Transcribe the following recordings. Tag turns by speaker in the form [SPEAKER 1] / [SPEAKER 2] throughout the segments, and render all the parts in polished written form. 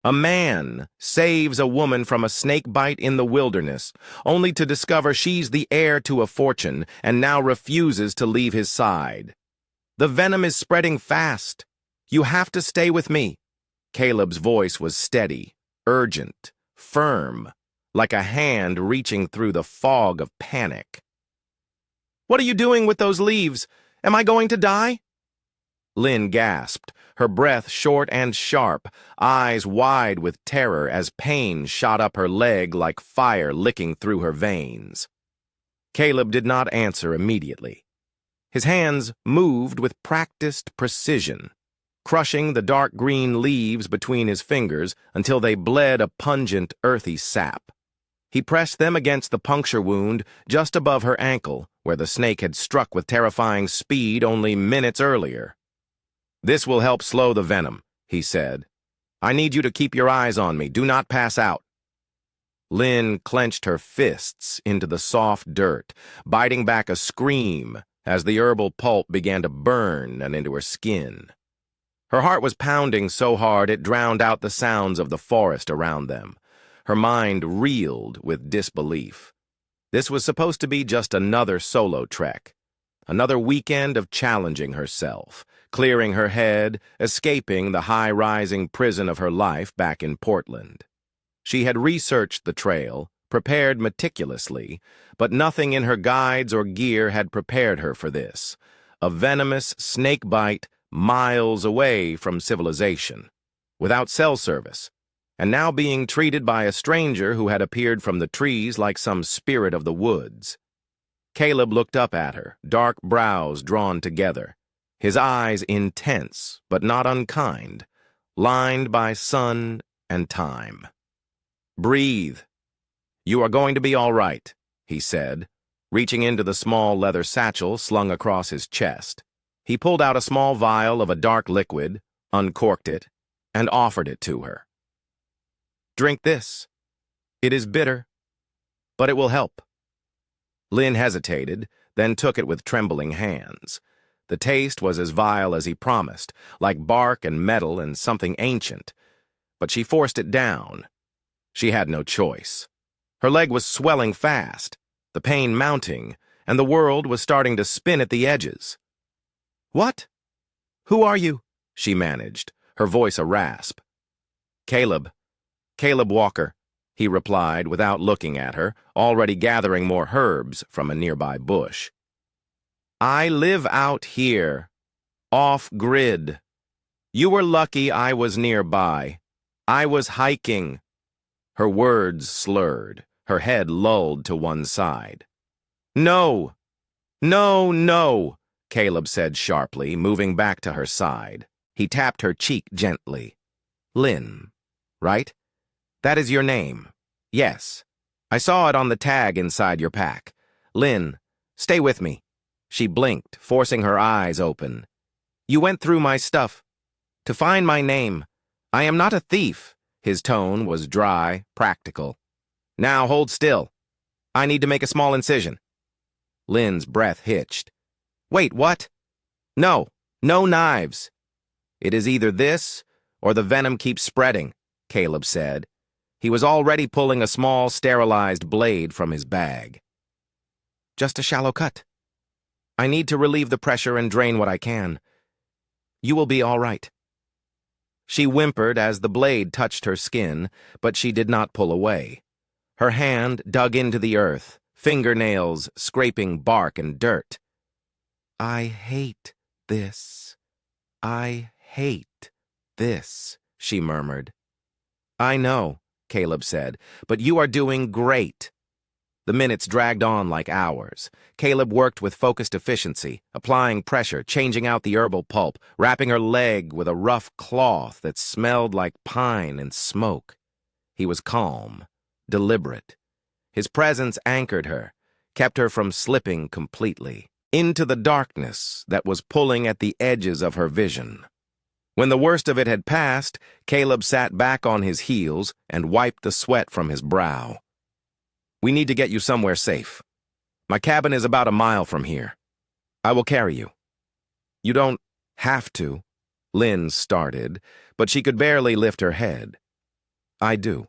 [SPEAKER 1] A man saves a woman from a snake bite in the wilderness, only to discover she's the heir to a fortune and now refuses to leave his side. The venom is spreading fast. You have to stay with me. Caleb's voice was steady, urgent, firm, like a hand reaching through the fog of panic. What are you doing with those leaves? Am I going to die? Lynn gasped, her breath short and sharp, eyes wide with terror as pain shot up her leg like fire licking through her veins. Caleb did not answer immediately. His hands moved with practiced precision, crushing the dark green leaves between his fingers until they bled a pungent, earthy sap. He pressed them against the puncture wound just above her ankle, where the snake had struck with terrifying speed only minutes earlier. "This will help slow the venom," he said. "I need you to keep your eyes on me. Do not pass out." Lynn clenched her fists into the soft dirt, biting back a scream as the herbal pulp began to burn and into her skin. Her heart was pounding so hard it drowned out the sounds of the forest around them. Her mind reeled with disbelief. This was supposed to be just another solo trek, another weekend of challenging herself, clearing her head, escaping the high-rising prison of her life back in Portland. She had researched the trail, prepared meticulously, but nothing in her guides or gear had prepared her for this. A venomous snake bite miles away from civilization, without cell service, and now being treated by a stranger who had appeared from the trees like some spirit of the woods. Caleb looked up at her, dark brows drawn together, his eyes intense but not unkind, lined by sun and time. "Breathe. You are going to be all right," he said, reaching into the small leather satchel slung across his chest. He pulled out a small vial of a dark liquid, uncorked it, and offered it to her. "Drink this. It is bitter, but it will help." Lynn hesitated, then took it with trembling hands. The taste was as vile as he promised, like bark and metal and something ancient, but she forced it down. She had no choice. Her leg was swelling fast, the pain mounting, and the world was starting to spin at the edges. "What? Who are you?" she managed, her voice a rasp. Caleb Walker," he replied without looking at her, already gathering more herbs from a nearby bush. "I live out here, off-grid. You were lucky I was nearby. I was hiking." Her words slurred, her head lulled to one side. "No, no, no," Caleb said sharply, moving back to her side. He tapped her cheek gently. "Lynn, right? That is your name. Yes. I saw it on the tag inside your pack. Lynn, stay with me." She blinked, forcing her eyes open. "You went through my stuff. To find my name. I am not a thief." His tone was dry, practical. "Now hold still. I need to make a small incision." Lynn's breath hitched. "Wait, what?" "No, no knives." "It is either this or the venom keeps spreading," Caleb said. He was already pulling a small, sterilized blade from his bag. "Just a shallow cut. I need to relieve the pressure and drain what I can. You will be all right." She whimpered as the blade touched her skin, but she did not pull away. Her hand dug into the earth, fingernails scraping bark and dirt. "I hate this. I hate this," she murmured. "I know," Caleb said, "but you are doing great." The minutes dragged on like hours. Caleb worked with focused efficiency, applying pressure, changing out the herbal pulp, wrapping her leg with a rough cloth that smelled like pine and smoke. He was calm, deliberate. His presence anchored her, kept her from slipping completely into the darkness that was pulling at the edges of her vision. When the worst of it had passed, Caleb sat back on his heels and wiped the sweat from his brow. "We need to get you somewhere safe. My cabin is about a mile from here. I will carry you." "You don't have to," Lynn started, but she could barely lift her head. I do,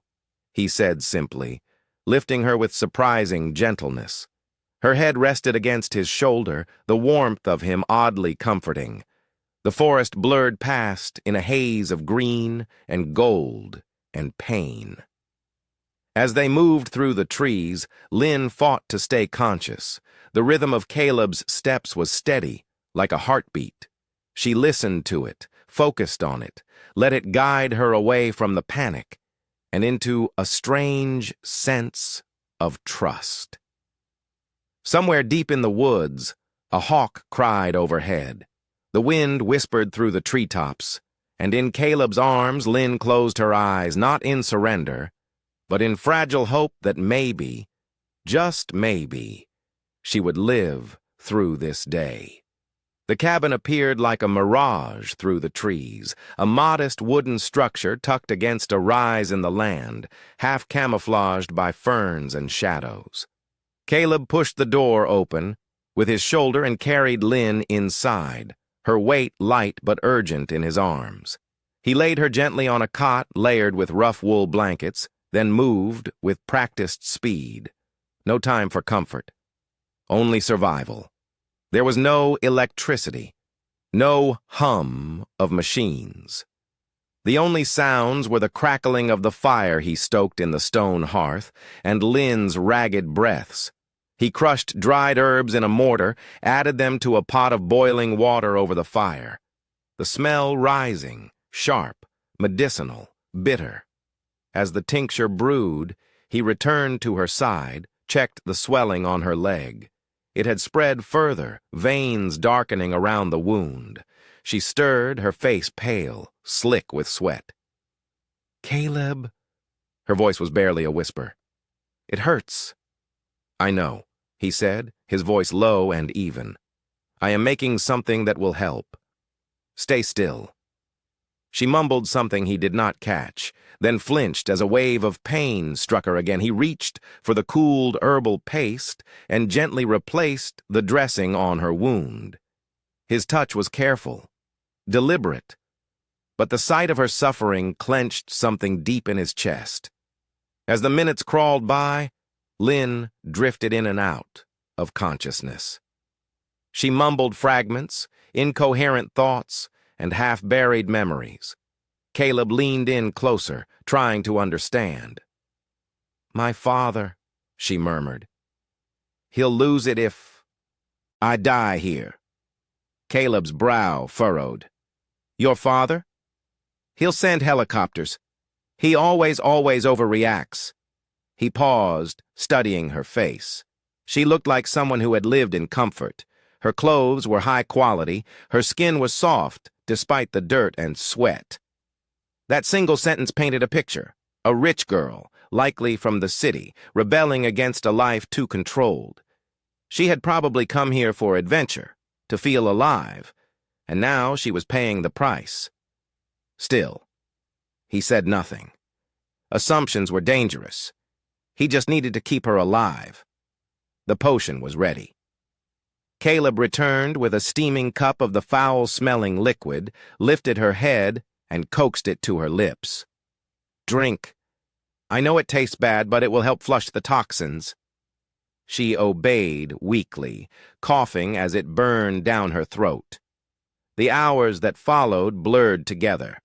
[SPEAKER 1] he said simply, lifting her with surprising gentleness. Her head rested against his shoulder, the warmth of him oddly comforting. The forest blurred past in a haze of green and gold and pain. As they moved through the trees, Lynn fought to stay conscious. The rhythm of Caleb's steps was steady, like a heartbeat. She listened to it, focused on it, let it guide her away from the panic and into a strange sense of trust. Somewhere deep in the woods, a hawk cried overhead. The wind whispered through the treetops, and in Caleb's arms Lynn closed her eyes, not in surrender, but in fragile hope that maybe, just maybe, she would live through this day. The cabin appeared like a mirage through the trees, a modest wooden structure tucked against a rise in the land, half camouflaged by ferns and shadows. Caleb pushed the door open with his shoulder and carried Lynn inside, her weight light but urgent in his arms. He laid her gently on a cot layered with rough wool blankets, then moved with practiced speed. No time for comfort. Only survival. There was no electricity, no hum of machines. The only sounds were the crackling of the fire he stoked in the stone hearth and Lynn's ragged breaths. He crushed dried herbs in a mortar, added them to a pot of boiling water over the fire. The smell rising, sharp, medicinal, bitter. As the tincture brewed, he returned to her side, checked the swelling on her leg. It had spread further, veins darkening around the wound. She stirred, her face pale, slick with sweat. "Caleb," her voice was barely a whisper. "It hurts." "I know," he said, his voice low and even. "I am making something that will help. Stay still." She mumbled something he did not catch, then flinched as a wave of pain struck her again. He reached for the cooled herbal paste and gently replaced the dressing on her wound. His touch was careful, deliberate, but the sight of her suffering clenched something deep in his chest. As the minutes crawled by, Lynn drifted in and out of consciousness. She mumbled fragments, incoherent thoughts, and half-buried memories. Caleb leaned in closer, trying to understand. "My father," she murmured. "He'll lose it if I die here." Caleb's brow furrowed. "Your father? He'll send helicopters. He always overreacts." He paused, studying her face. She looked like someone who had lived in comfort. Her clothes were high quality, her skin was soft, despite the dirt and sweat. That single sentence painted a picture. A rich girl, likely from the city, rebelling against a life too controlled. She had probably come here for adventure, to feel alive, and now she was paying the price. Still, he said nothing. Assumptions were dangerous. He just needed to keep her alive. The potion was ready. Caleb returned with a steaming cup of the foul-smelling liquid, lifted her head, and coaxed it to her lips. "Drink. I know it tastes bad, but it will help flush the toxins." She obeyed weakly, coughing as it burned down her throat. The hours that followed blurred together.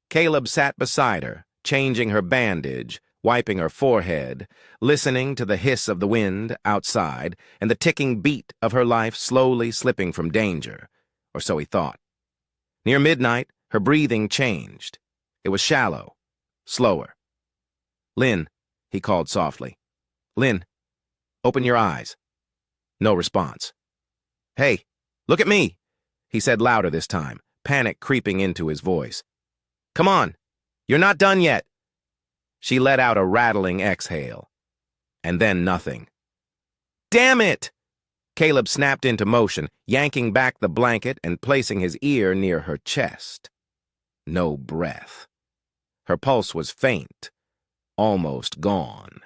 [SPEAKER 1] Caleb sat beside her, changing her bandage, wiping her forehead, listening to the hiss of the wind outside and the ticking beat of her life slowly slipping from danger, or so he thought. Near midnight, her breathing changed. It was shallow, slower. "Lynn," he called softly. "Lynn, open your eyes." No response. "Hey, look at me," he said louder this time, panic creeping into his voice. "Come on, you're not done yet." She let out a rattling exhale. And then nothing. "Damn it!" Caleb snapped into motion, yanking back the blanket and placing his ear near her chest. No breath. Her pulse was faint, almost gone.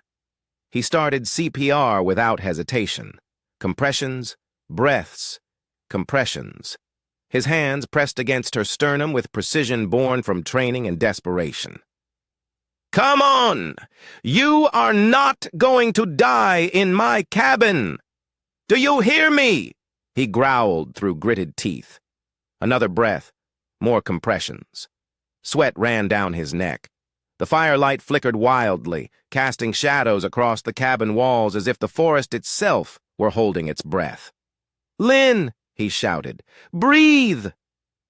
[SPEAKER 1] He started CPR without hesitation. Compressions, breaths, compressions. His hands pressed against her sternum with precision born from training and desperation. Come on! You are not going to die in my cabin! Do you hear me? He growled through gritted teeth. Another breath, more compressions. Sweat ran down his neck. The firelight flickered wildly, casting shadows across the cabin walls as if the forest itself were holding its breath. "Lynn!" he shouted. "Breathe!"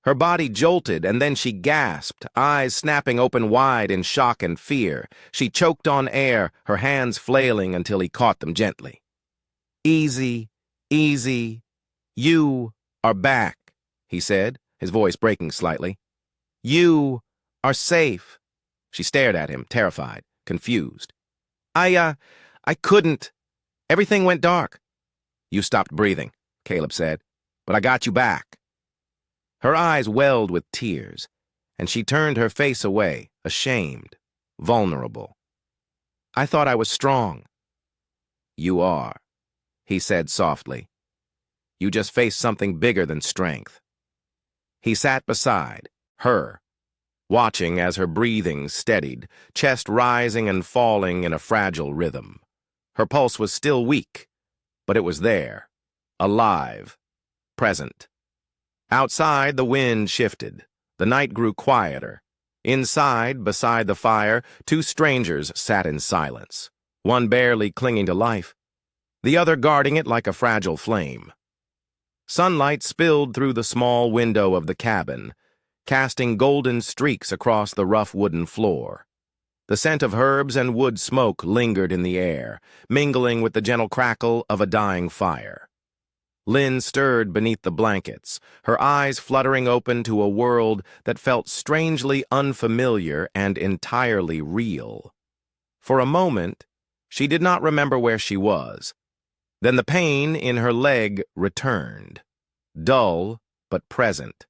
[SPEAKER 1] Her body jolted, and then she gasped, eyes snapping open wide in shock and fear. She choked on air, her hands flailing until he caught them gently. "Easy, easy. You are back," he said, his voice breaking slightly. "You are safe." She stared at him, terrified, confused. I couldn't. Everything went dark." "You stopped breathing," Caleb said, "but I got you back." Her eyes welled with tears, and she turned her face away, ashamed, vulnerable. "I thought I was strong." "You are," he said softly. "You just faced something bigger than strength." He sat beside her, watching as her breathing steadied, chest rising and falling in a fragile rhythm. Her pulse was still weak, but it was there, alive, present. Outside, the wind shifted. The night grew quieter. Inside, beside the fire, two strangers sat in silence, one barely clinging to life, the other guarding it like a fragile flame. Sunlight spilled through the small window of the cabin, casting golden streaks across the rough wooden floor. The scent of herbs and wood smoke lingered in the air, mingling with the gentle crackle of a dying fire. Lynn stirred beneath the blankets, her eyes fluttering open to a world that felt strangely unfamiliar and entirely real. For a moment, she did not remember where she was. Then the pain in her leg returned, dull but present,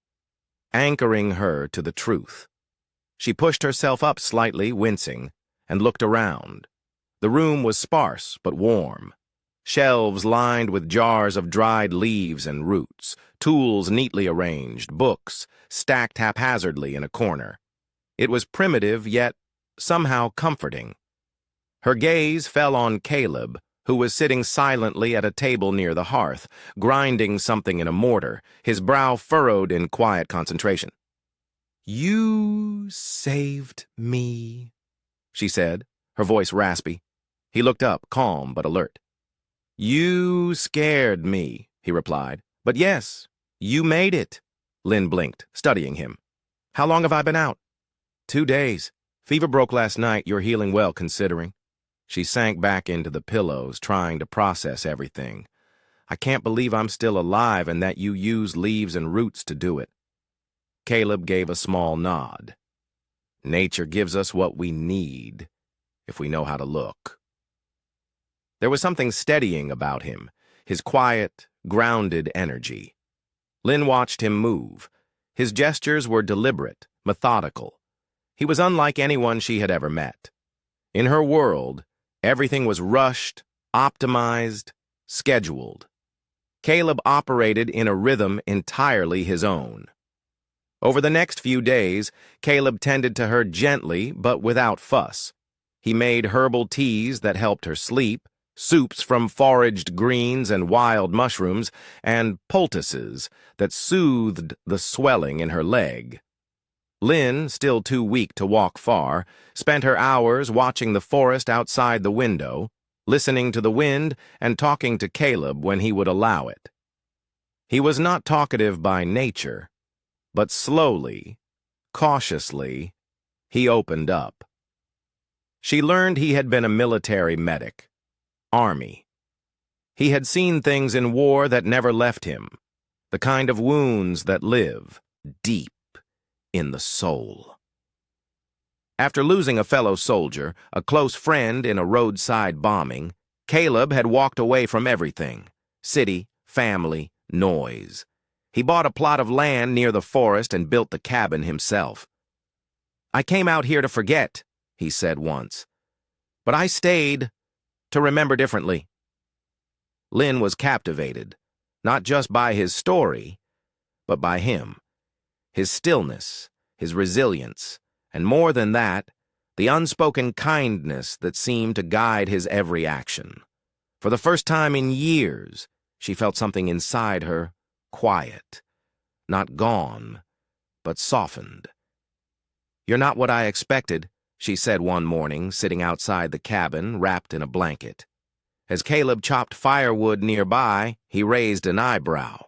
[SPEAKER 1] anchoring her to the truth. She pushed herself up slightly, wincing, and looked around. The room was sparse but warm. Shelves lined with jars of dried leaves and roots, tools neatly arranged, books stacked haphazardly in a corner. It was primitive, yet somehow comforting. Her gaze fell on Caleb, who was sitting silently at a table near the hearth, grinding something in a mortar, his brow furrowed in quiet concentration. "You saved me," she said, her voice raspy. He looked up, calm but alert. "You scared me," he replied. "But yes, you made it." Lynn blinked, studying him. "How long have I been out?" 2 days. Fever broke last night. You're healing well, considering." She sank back into the pillows, trying to process everything. "I can't believe I'm still alive and that you used leaves and roots to do it." Caleb gave a small nod. "Nature gives us what we need, if we know how to look." There was something steadying about him, his quiet, grounded energy. Lynn watched him move. His gestures were deliberate, methodical. He was unlike anyone she had ever met. In her world, everything was rushed, optimized, scheduled. Caleb operated in a rhythm entirely his own. Over the next few days, Caleb tended to her gently but without fuss. He made herbal teas that helped her sleep, soups from foraged greens and wild mushrooms, and poultices that soothed the swelling in her leg. Lynn, still too weak to walk far, spent her hours watching the forest outside the window, listening to the wind and talking to Caleb when he would allow it. He was not talkative by nature, but slowly, cautiously, he opened up. She learned he had been a military medic. Army. He had seen things in war that never left him, the kind of wounds that live deep in the soul. After losing a fellow soldier, a close friend in a roadside bombing, Caleb had walked away from everything: city, family, noise. He bought a plot of land near the forest and built the cabin himself. "I came out here to forget," he said once, "but I stayed to remember differently." Lynn was captivated, not just by his story, but by him, his stillness, his resilience, and more than that, the unspoken kindness that seemed to guide his every action. For the first time in years, she felt something inside her quiet, not gone, but softened. "You're not what I expected," she said one morning, sitting outside the cabin, wrapped in a blanket. As Caleb chopped firewood nearby, he raised an eyebrow.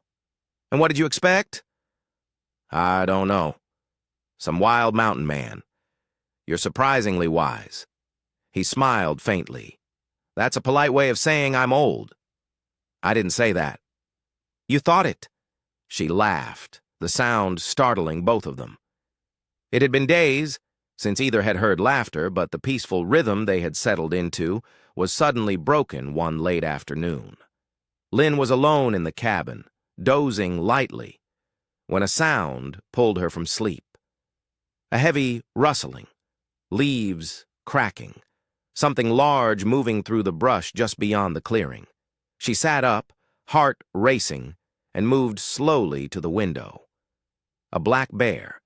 [SPEAKER 1] "And what did you expect?" "I don't know. Some wild mountain man. You're surprisingly wise." He smiled faintly. "That's a polite way of saying I'm old." "I didn't say that." "You thought it." She laughed, the sound startling both of them. It had been days since either had heard laughter, but the peaceful rhythm they had settled into was suddenly broken one late afternoon. Lynn was alone in the cabin, dozing lightly, when a sound pulled her from sleep. A heavy rustling, leaves cracking, something large moving through the brush just beyond the clearing. She sat up, heart racing, and moved slowly to the window. A black bear.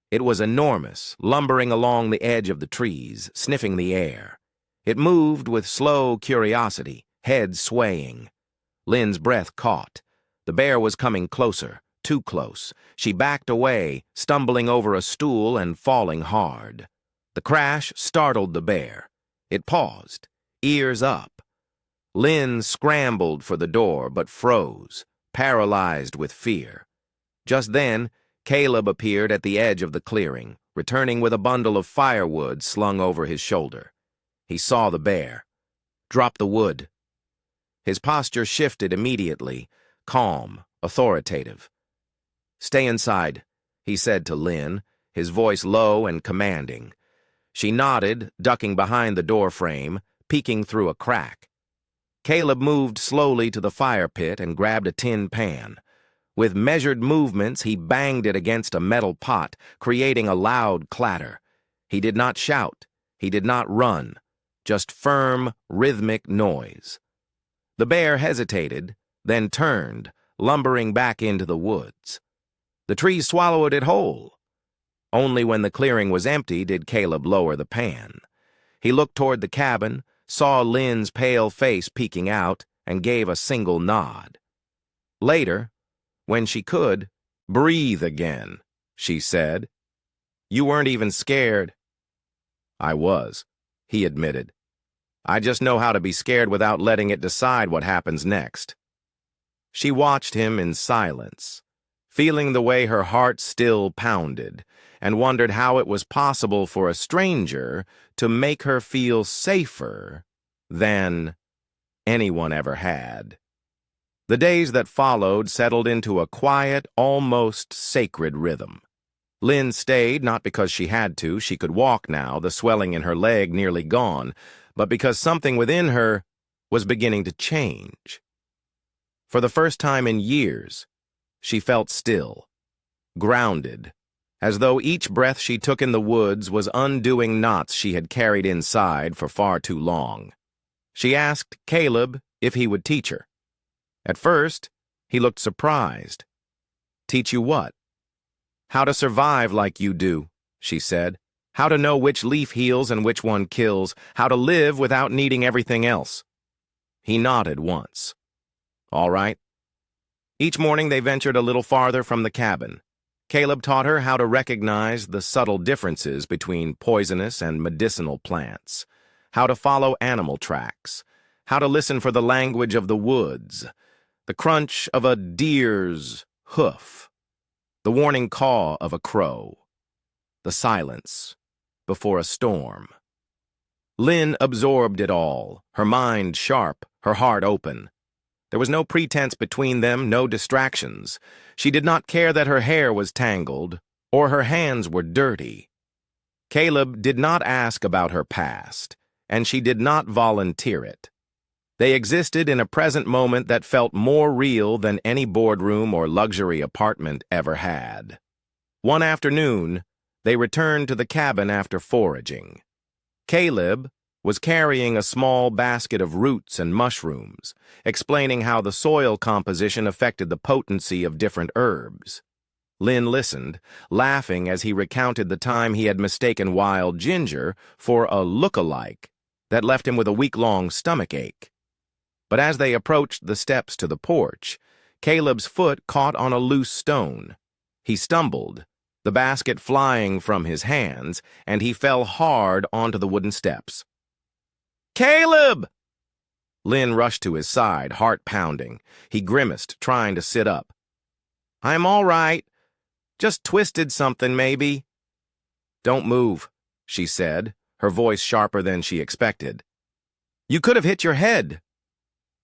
[SPEAKER 1] It was enormous, lumbering along the edge of the trees, sniffing the air. It moved with slow curiosity, head swaying. Lynn's breath caught. The bear was coming closer, too close. She backed away, stumbling over a stool and falling hard. The crash startled the bear. It paused, ears up. Lynn scrambled for the door, but froze, paralyzed with fear. Just then, Caleb appeared at the edge of the clearing, returning with a bundle of firewood slung over his shoulder. He saw the bear. "Drop the wood." His posture shifted immediately, calm, authoritative. "Stay inside," he said to Lynn, his voice low and commanding. She nodded, ducking behind the doorframe, peeking through a crack. Caleb moved slowly to the fire pit and grabbed a tin pan. With measured movements, he banged it against a metal pot, creating a loud clatter. He did not shout. He did not run. Just firm, rhythmic noise. The bear hesitated, then turned, lumbering back into the woods. The trees swallowed it whole. Only when the clearing was empty did Caleb lower the pan. He looked toward the cabin, saw Lynn's pale face peeking out, and gave a single nod. Later, when she could, "Breathe again," she said. "You weren't even scared." "I was," he admitted. "I just know how to be scared without letting it decide what happens next." She watched him in silence, feeling the way her heart still pounded, and wondered how it was possible for a stranger to make her feel safer than anyone ever had. The days that followed settled into a quiet, almost sacred rhythm. Lynn stayed not because she had to, she could walk now, the swelling in her leg nearly gone, but because something within her was beginning to change. For the first time in years, she felt still, grounded, as though each breath she took in the woods was undoing knots she had carried inside for far too long. She asked Caleb if he would teach her. At first, he looked surprised. "Teach you what?" "How to survive like you do," she said. "How to know which leaf heals and which one kills. How to live without needing everything else." He nodded once. "All right." Each morning they ventured a little farther from the cabin. Caleb taught her how to recognize the subtle differences between poisonous and medicinal plants, how to follow animal tracks, how to listen for the language of the woods, the crunch of a deer's hoof, the warning caw of a crow, the silence before a storm. Lynn absorbed it all, her mind sharp, her heart open. There was no pretense between them, no distractions. She did not care that her hair was tangled or her hands were dirty. Caleb did not ask about her past, and she did not volunteer it. They existed in a present moment that felt more real than any boardroom or luxury apartment ever had. One afternoon, they returned to the cabin after foraging. Caleb was carrying a small basket of roots and mushrooms, explaining how the soil composition affected the potency of different herbs. Lynn listened, laughing as he recounted the time he had mistaken Wild Ginger for a look-alike that left him with a week-long stomach ache. But as they approached the steps to the porch, Caleb's foot caught on a loose stone. He stumbled, the basket flying from his hands, and he fell hard onto the wooden steps. "Caleb!" Lynn rushed to his side, heart pounding. He grimaced, trying to sit up. "I'm all right. Just twisted something, maybe." "Don't move," she said, her voice sharper than she expected. "You could have hit your head."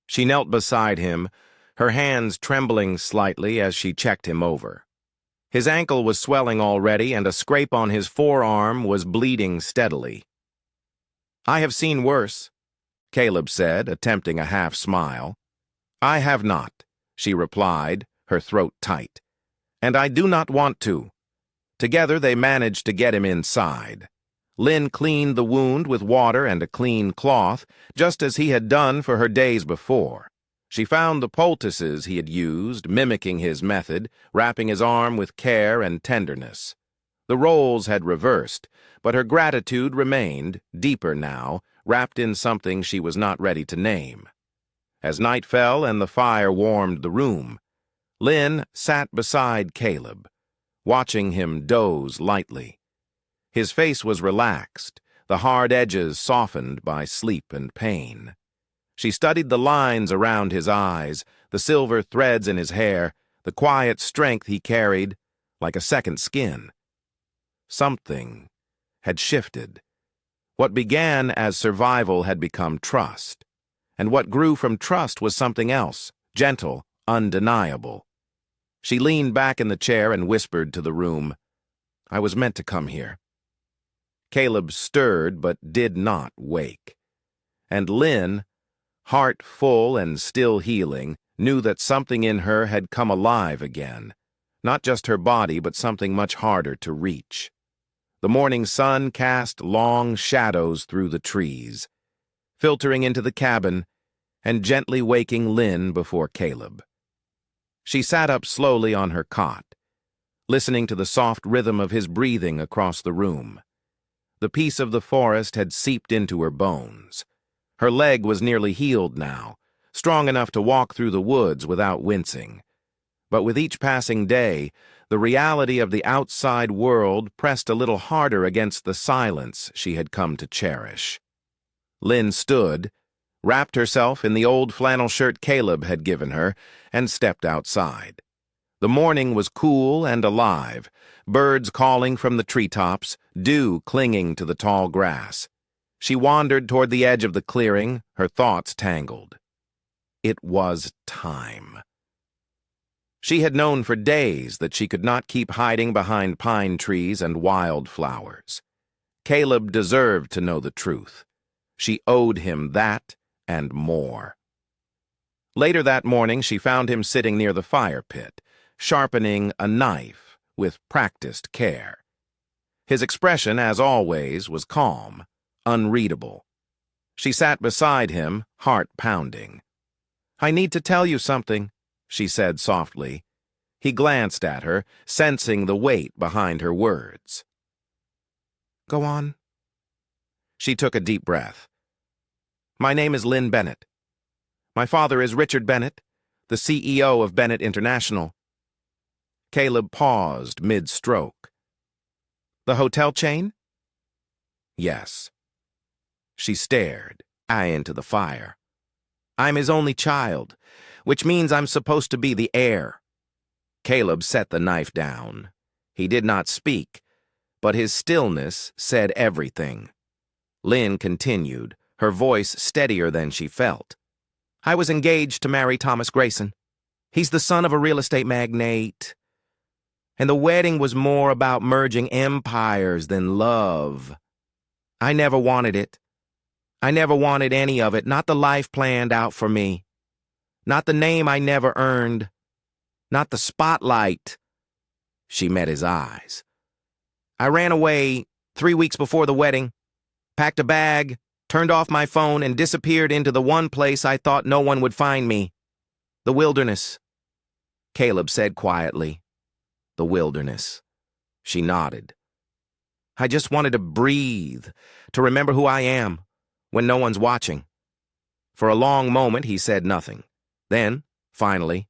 [SPEAKER 1] She knelt beside him, her hands trembling slightly as she checked him over. His ankle was swelling already, and a scrape on his forearm was bleeding steadily. "I have seen worse," Caleb said, attempting a half-smile. "I have not," she replied, her throat tight. "And I do not want to." Together they managed to get him inside. Lynn cleaned the wound with water and a clean cloth, just as he had done for her days before. She found the poultices he had used, mimicking his method, wrapping his arm with care and tenderness. The roles had reversed, but her gratitude remained, deeper now, wrapped in something she was not ready to name. As night fell and the fire warmed the room, Lynn sat beside Caleb, watching him doze lightly. His face was relaxed, the hard edges softened by sleep and pain. She studied the lines around his eyes, the silver threads in his hair, the quiet strength he carried, like a second skin. Something had shifted. What began as survival had become trust, and what grew from trust was something else, gentle, undeniable. She leaned back in the chair and whispered to the room, "I was meant to come here." Caleb stirred but did not wake. And Lynn, heart full and still healing, knew that something in her had come alive again, not just her body but something much harder to reach. The morning sun cast long shadows through the trees, filtering into the cabin and gently waking Lynn before Caleb. She sat up slowly on her cot, listening to the soft rhythm of his breathing across the room. The peace of the forest had seeped into her bones. Her leg was nearly healed now, strong enough to walk through the woods without wincing. But with each passing day, the reality of the outside world pressed a little harder against the silence she had come to cherish. Lynn stood, wrapped herself in the old flannel shirt Caleb had given her, and stepped outside. The morning was cool and alive, birds calling from the treetops, dew clinging to the tall grass. She wandered toward the edge of the clearing, her thoughts tangled. It was time. She had known for days that she could not keep hiding behind pine trees and wildflowers. Caleb deserved to know the truth. She owed him that and more. Later that morning, she found him sitting near the fire pit, sharpening a knife with practiced care. His expression, as always, was calm, unreadable. She sat beside him, heart pounding. "I need to tell you something," she said softly. He glanced at her, sensing the weight behind her words. "Go on." She took a deep breath. "My name is Lynn Bennett. My father is Richard Bennett, the CEO of Bennett International." Caleb paused mid-stroke. "The hotel chain?" "Yes." She stared, eye into the fire. "I'm his only child, which means I'm supposed to be the heir." Caleb set the knife down. He did not speak, but his stillness said everything. Lynn continued, her voice steadier than she felt. "I was engaged to marry Thomas Grayson. He's the son of a real estate magnate. And the wedding was more about merging empires than love. I never wanted it. I never wanted any of it, not the life planned out for me. Not the name I never earned. Not the spotlight." She met his eyes. "I ran away 3 weeks before the wedding, packed a bag, turned off my phone, and disappeared into the one place I thought no one would find me. The wilderness," Caleb said quietly. The wilderness. She nodded. I just wanted to breathe, to remember who I am, when no one's watching. For a long moment, he said nothing. Then, finally,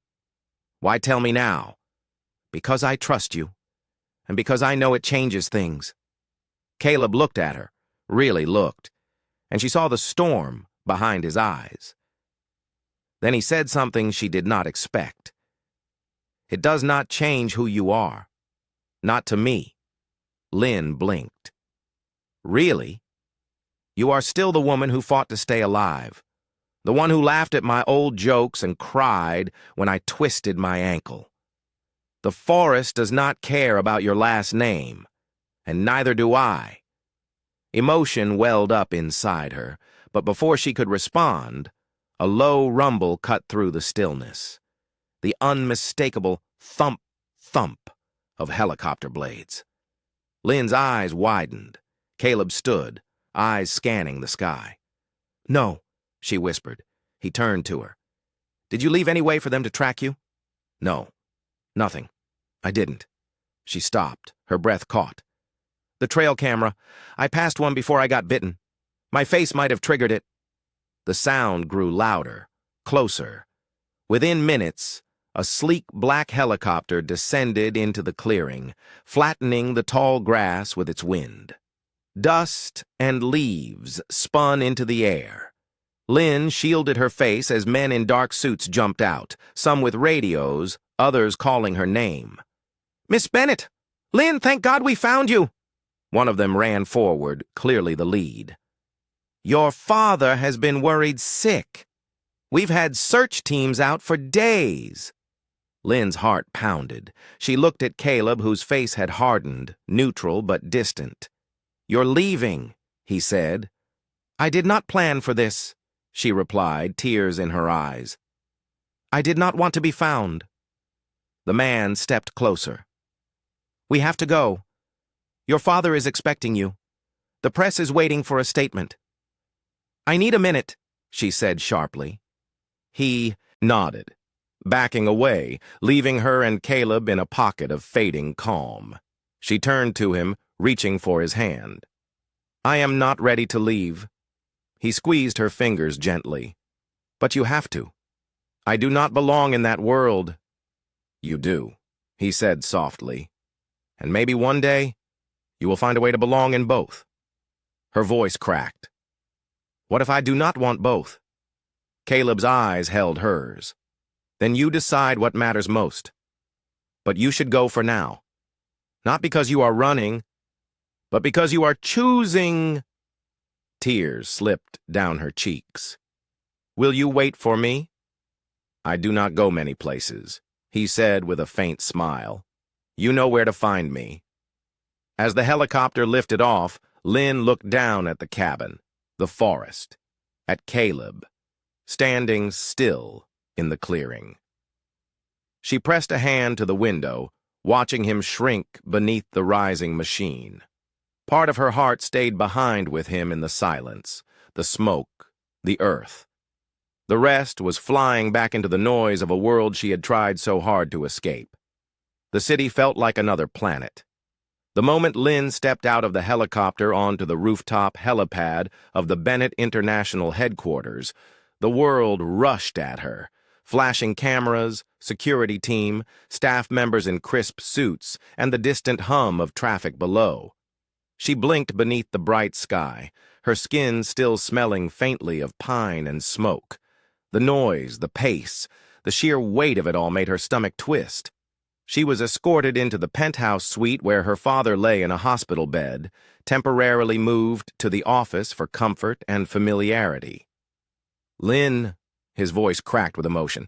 [SPEAKER 1] why tell me now? Because I trust you, and because I know it changes things. Caleb looked at her, really looked, and she saw the storm behind his eyes. Then he said something she did not expect. It does not change who you are. Not to me. Lynn blinked. Really? You are still the woman who fought to stay alive. The one who laughed at my old jokes and cried when I twisted my ankle. The forest does not care about your last name, and neither do I. Emotion welled up inside her, but before she could respond, a low rumble cut through the stillness. The unmistakable thump, thump of helicopter blades. Lynn's eyes widened. Caleb stood, eyes scanning the sky. No, she whispered. He turned to her. Did you leave any way for them to track you? No, nothing. I didn't. She stopped, her breath caught. The trail camera. I passed one before I got bitten. My face might have triggered it. The sound grew louder, closer. Within minutes, a sleek black helicopter descended into the clearing, flattening the tall grass with its wind. Dust and leaves spun into the air. Lynn shielded her face as men in dark suits jumped out, some with radios, others calling her name. Miss Bennett! Lynn, thank God we found you! One of them ran forward, clearly the lead. Your father has been worried sick. We've had search teams out for days. Lynn's heart pounded. She looked at Caleb, whose face had hardened, neutral but distant. You're leaving, he said. I did not plan for this, she replied, tears in her eyes. I did not want to be found. The man stepped closer. We have to go. Your father is expecting you. The press is waiting for a statement. I need a minute, she said sharply. He nodded, backing away, leaving her and Caleb in a pocket of fading calm. She turned to him, reaching for his hand. I am not ready to leave. He squeezed her fingers gently. But you have to. I do not belong in that world. You do, he said softly. And maybe one day, you will find a way to belong in both. Her voice cracked. What if I do not want both? Caleb's eyes held hers. Then you decide what matters most. But you should go for now. Not because you are running, but because you are choosing. Tears slipped down her cheeks. Will you wait for me? I do not go many places, he said with a faint smile. You know where to find me. As the helicopter lifted off, Lynn looked down at the cabin, the forest, at Caleb, standing still in the clearing. She pressed a hand to the window, watching him shrink beneath the rising machine. Part of her heart stayed behind with him in the silence, the smoke, the earth. The rest was flying back into the noise of a world she had tried so hard to escape. The city felt like another planet. The moment Lynn stepped out of the helicopter onto the rooftop helipad of the Bennett International Headquarters, the world rushed at her, flashing cameras, security team, staff members in crisp suits, and the distant hum of traffic below. She blinked beneath the bright sky, her skin still smelling faintly of pine and smoke. The noise, the pace, the sheer weight of it all made her stomach twist. She was escorted into the penthouse suite where her father lay in a hospital bed, temporarily moved to the office for comfort and familiarity. Lynn, his voice cracked with emotion.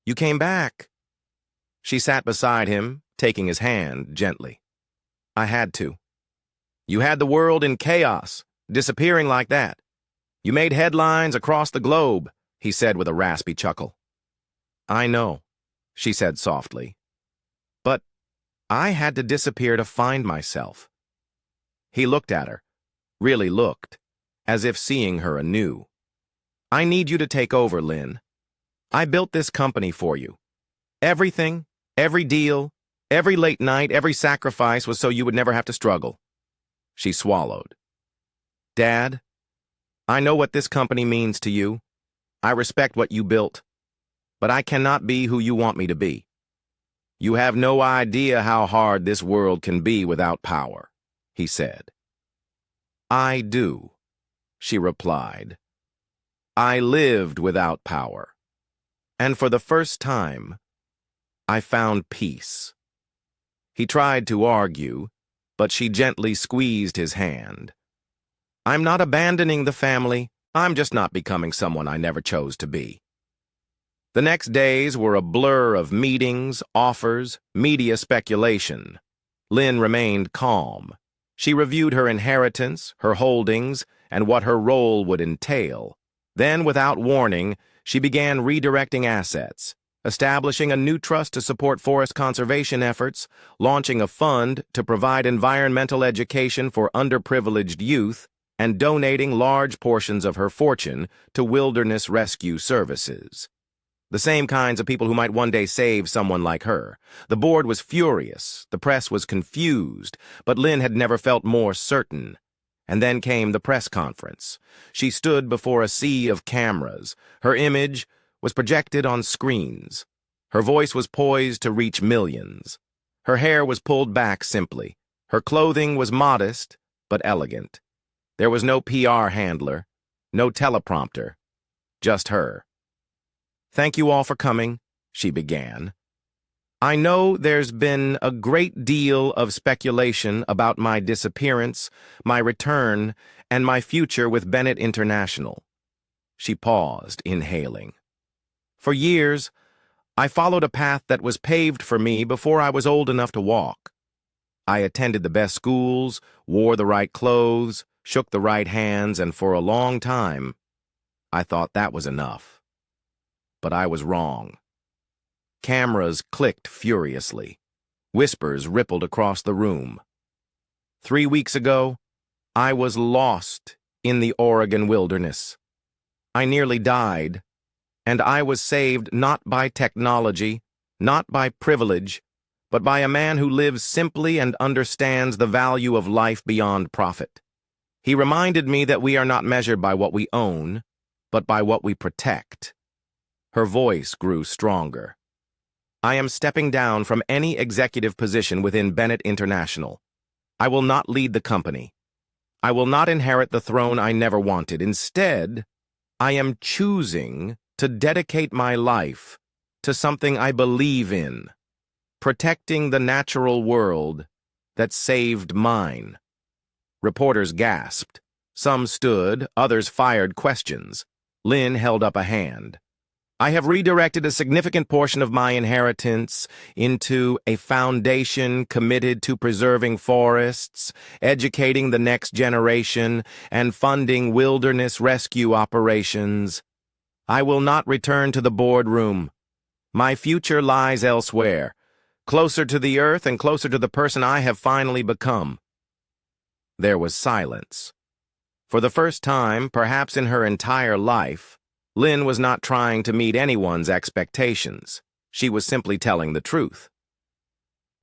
[SPEAKER 1] You came back. She sat beside him, taking his hand gently. I had to. You had the world in chaos, disappearing like that. You made headlines across the globe, he said with a raspy chuckle. I know, she said softly. But I had to disappear to find myself. He looked at her, really looked, as if seeing her anew. I need you to take over, Lynn. I built this company for you. Everything, every deal, Every late night, every sacrifice was so you would never have to struggle. She swallowed. Dad, I know what this company means to you. I respect what you built, but I cannot be who you want me to be. You have no idea how hard this world can be without power, he said. I do, she replied. I lived without power, and for the first time, I found peace. He tried to argue, but she gently squeezed his hand. I'm not abandoning the family. I'm just not becoming someone I never chose to be. The next days were a blur of meetings, offers, media speculation. Lynn remained calm. She reviewed her inheritance, her holdings, and what her role would entail. Then, without warning, she began redirecting assets, establishing a new trust to support forest conservation efforts, launching a fund to provide environmental education for underprivileged youth, and donating large portions of her fortune to wilderness rescue services. The same kinds of people who might one day save someone like her. The board was furious, the press was confused, but Lynn had never felt more certain. And then came the press conference. She stood before a sea of cameras. Her image was projected on screens. Her voice was poised to reach millions. Her hair was pulled back simply. Her clothing was modest, but elegant. There was no PR handler, no teleprompter, just her. Thank you all for coming, she began. I know there's been a great deal of speculation about my disappearance, my return, and my future with Bennett International. She paused, inhaling. For years, I followed a path that was paved for me before I was old enough to walk. I attended the best schools, wore the right clothes, shook the right hands, and for a long time, I thought that was enough. But I was wrong. Cameras clicked furiously. Whispers rippled across the room. 3 weeks ago, I was lost in the Oregon wilderness. I nearly died, and I was saved not by technology, not by privilege, but by a man who lives simply and understands the value of life beyond profit. He reminded me that we are not measured by what we own, but by what we protect. Her voice grew stronger. I am stepping down from any executive position within Bennett International. I will not lead the company. I will not inherit the throne I never wanted. Instead, I am choosing to dedicate my life to something I believe in, protecting the natural world that saved mine. Reporters gasped. Some stood, others fired questions. Lynn held up a hand. I have redirected a significant portion of my inheritance into a foundation committed to preserving forests, educating the next generation, and funding wilderness rescue operations. I will not return to the boardroom. My future lies elsewhere, closer to the earth and closer to the person I have finally become. There was silence. For the first time, perhaps in her entire life, Lynn was not trying to meet anyone's expectations. She was simply telling the truth.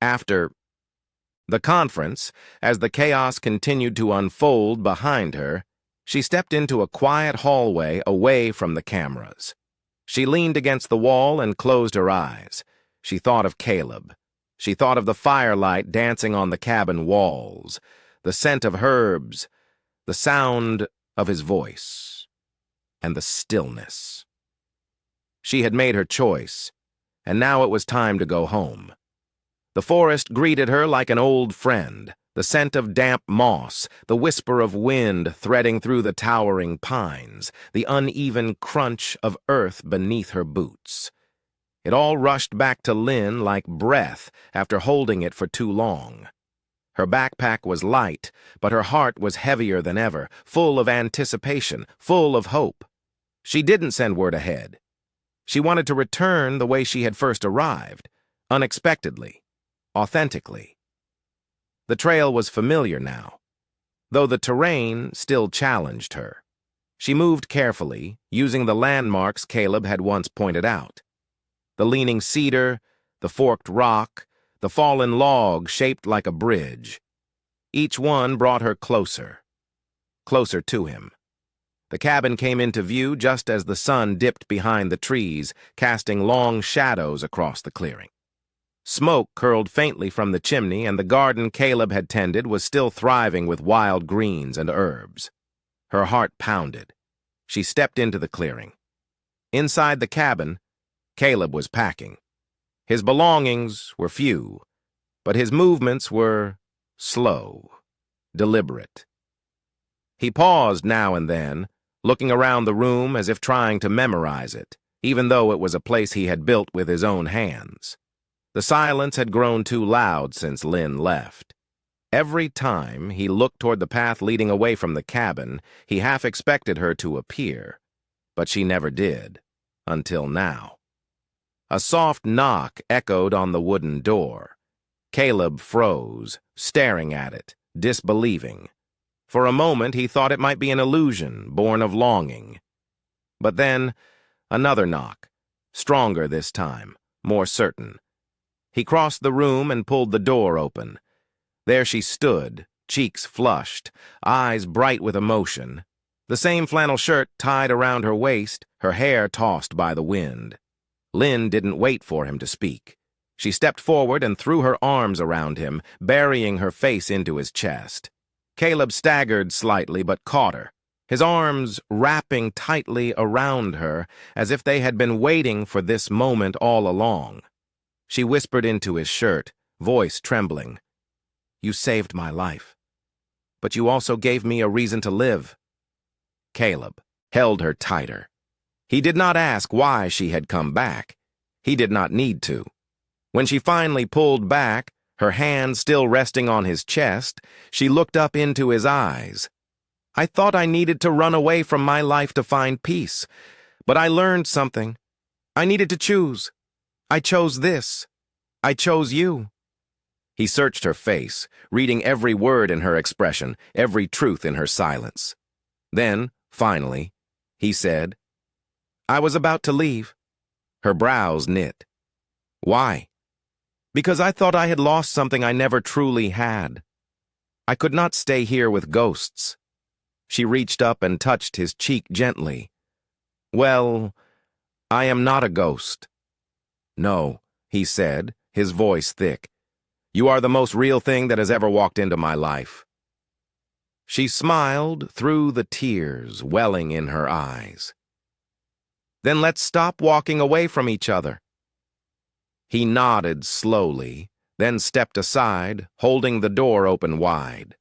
[SPEAKER 1] After the conference, as the chaos continued to unfold behind her, she stepped into a quiet hallway away from the cameras. She leaned against the wall and closed her eyes. She thought of Caleb. She thought of the firelight dancing on the cabin walls, the scent of herbs, the sound of his voice, and the stillness. She had made her choice, and now it was time to go home. The forest greeted her like an old friend, the scent of damp moss, the whisper of wind threading through the towering pines, the uneven crunch of earth beneath her boots. It all rushed back to Lynn like breath after holding it for too long. Her backpack was light, but her heart was heavier than ever, full of anticipation, full of hope. She didn't send word ahead. She wanted to return the way she had first arrived, unexpectedly, authentically. The trail was familiar now, though the terrain still challenged her. She moved carefully, using the landmarks Caleb had once pointed out. The leaning cedar, the forked rock, the fallen log shaped like a bridge. Each one brought her closer, closer to him. The cabin came into view just as the sun dipped behind the trees, casting long shadows across the clearing. Smoke curled faintly from the chimney, and the garden Caleb had tended was still thriving with wild greens and herbs. Her heart pounded. She stepped into the clearing. Inside the cabin, Caleb was packing. His belongings were few, but his movements were slow, deliberate. He paused now and then, looking around the room as if trying to memorize it, even though it was a place he had built with his own hands. The silence had grown too loud since Lynn left. Every time he looked toward the path leading away from the cabin, he half expected her to appear, but she never did, until now. A soft knock echoed on the wooden door. Caleb froze, staring at it, disbelieving. For a moment he thought it might be an illusion, born of longing. But then, another knock, stronger this time, more certain. He crossed the room and pulled the door open. There she stood, cheeks flushed, eyes bright with emotion, the same flannel shirt tied around her waist, her hair tossed by the wind. Lynn didn't wait for him to speak. She stepped forward and threw her arms around him, burying her face into his chest. Caleb staggered slightly but caught her, his arms wrapping tightly around her as if they had been waiting for this moment all along. She whispered into his shirt, voice trembling, "You saved my life, but you also gave me a reason to live." Caleb held her tighter. He did not ask why she had come back. He did not need to. When she finally pulled back, her hand still resting on his chest, she looked up into his eyes. "I thought I needed to run away from my life to find peace, but I learned something. I needed to choose. I chose this. I chose you." He searched her face, reading every word in her expression, every truth in her silence. Then, finally, he said, "I was about to leave." Her brows knit. "Why?" "Because I thought I had lost something I never truly had. I could not stay here with ghosts." She reached up and touched his cheek gently. "Well, I am not a ghost." "No," he said, his voice thick. "You are the most real thing that has ever walked into my life." She smiled through the tears welling in her eyes. "Then let's stop walking away from each other." He nodded slowly, then stepped aside, holding the door open wide.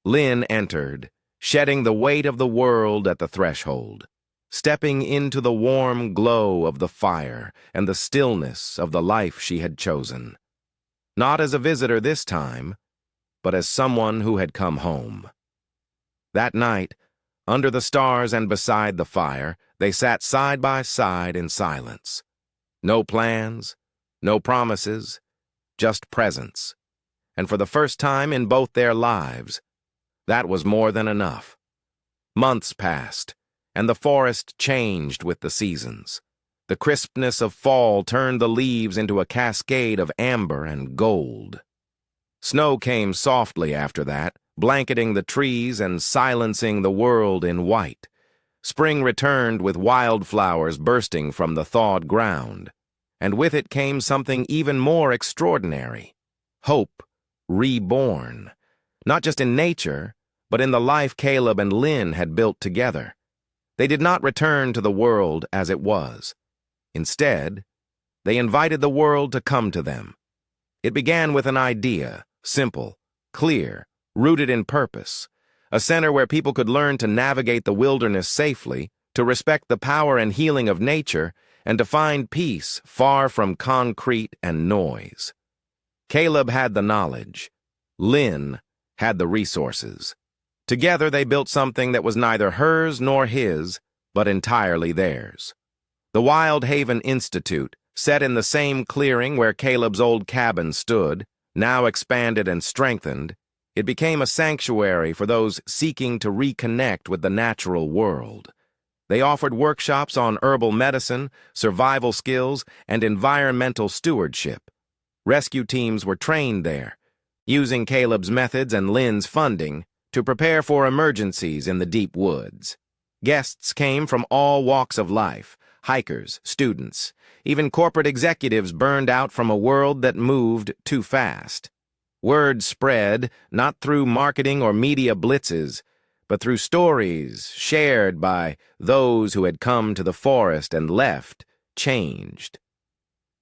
[SPEAKER 1] Lynn entered, shedding the weight of the world at the threshold, stepping into the warm glow of the fire and the stillness of the life she had chosen. Not as a visitor this time, but as someone who had come home. That night, under the stars and beside the fire, they sat side by side in silence. No plans, no promises, just presence. And for the first time in both their lives, that was more than enough. Months passed, and the forest changed with the seasons. The crispness of fall turned the leaves into a cascade of amber and gold. Snow came softly after that, blanketing the trees and silencing the world in white. Spring returned with wildflowers bursting from the thawed ground. And with it came something even more extraordinary. Hope reborn. Not just in nature, but in the life Caleb and Lynn had built together. They did not return to the world as it was. Instead, they invited the world to come to them. It began with an idea, simple, clear, rooted in purpose. A center where people could learn to navigate the wilderness safely, to respect the power and healing of nature, and to find peace far from concrete and noise. Caleb had the knowledge. Lynn had the resources. Together they built something that was neither hers nor his, but entirely theirs. The Wild Haven Institute, set in the same clearing where Caleb's old cabin stood, now expanded and strengthened, it became a sanctuary for those seeking to reconnect with the natural world. They offered workshops on herbal medicine, survival skills, and environmental stewardship. Rescue teams were trained there, using Caleb's methods and Lynn's funding to prepare for emergencies in the deep woods. Guests came from all walks of life, hikers, students, even corporate executives burned out from a world that moved too fast. Word spread, not through marketing or media blitzes, but through stories shared by those who had come to the forest and left changed.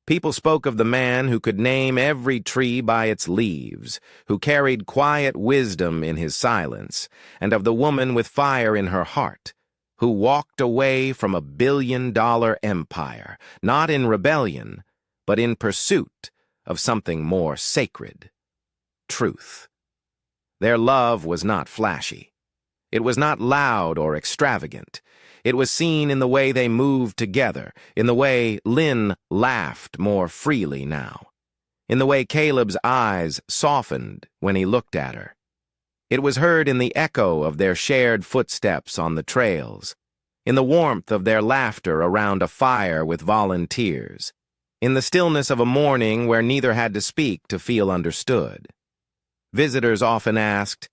[SPEAKER 1] People spoke of the man who could name every tree by its leaves, who carried quiet wisdom in his silence, and of the woman with fire in her heart, who walked away from a billion-dollar empire, not in rebellion, but in pursuit of something more sacred: truth. Their love was not flashy. It was not loud or extravagant. It was seen in the way they moved together, in the way Lynn laughed more freely now, in the way Caleb's eyes softened when he looked at her. It was heard in the echo of their shared footsteps on the trails, in the warmth of their laughter around a fire with volunteers, in the stillness of a morning where neither had to speak to feel understood. Visitors often asked,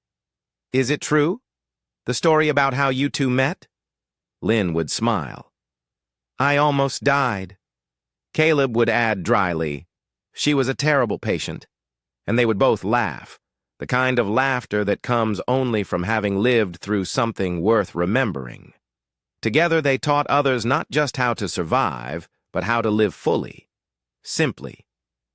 [SPEAKER 1] "Is it true? The story about how you two met?" Lynn would smile. "I almost died." Caleb would add dryly, "She was a terrible patient." And they would both laugh, the kind of laughter that comes only from having lived through something worth remembering. Together they taught others not just how to survive, but how to live fully, simply.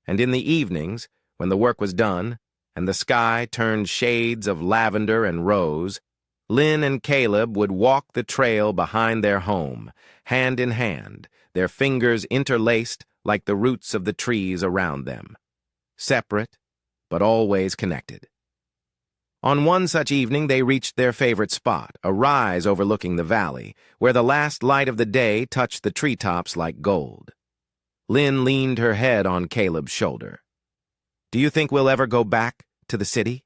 [SPEAKER 1] And in the evenings, when the work was done, and the sky turned shades of lavender and rose, Lynn and Caleb would walk the trail behind their home, hand in hand, their fingers interlaced like the roots of the trees around them. Separate, but always connected. On one such evening they reached their favorite spot, a rise overlooking the valley, where the last light of the day touched the treetops like gold. Lynn leaned her head on Caleb's shoulder. "Do you think we'll ever go back to the city?"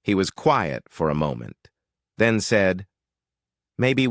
[SPEAKER 1] He was quiet for a moment, then said, "Maybe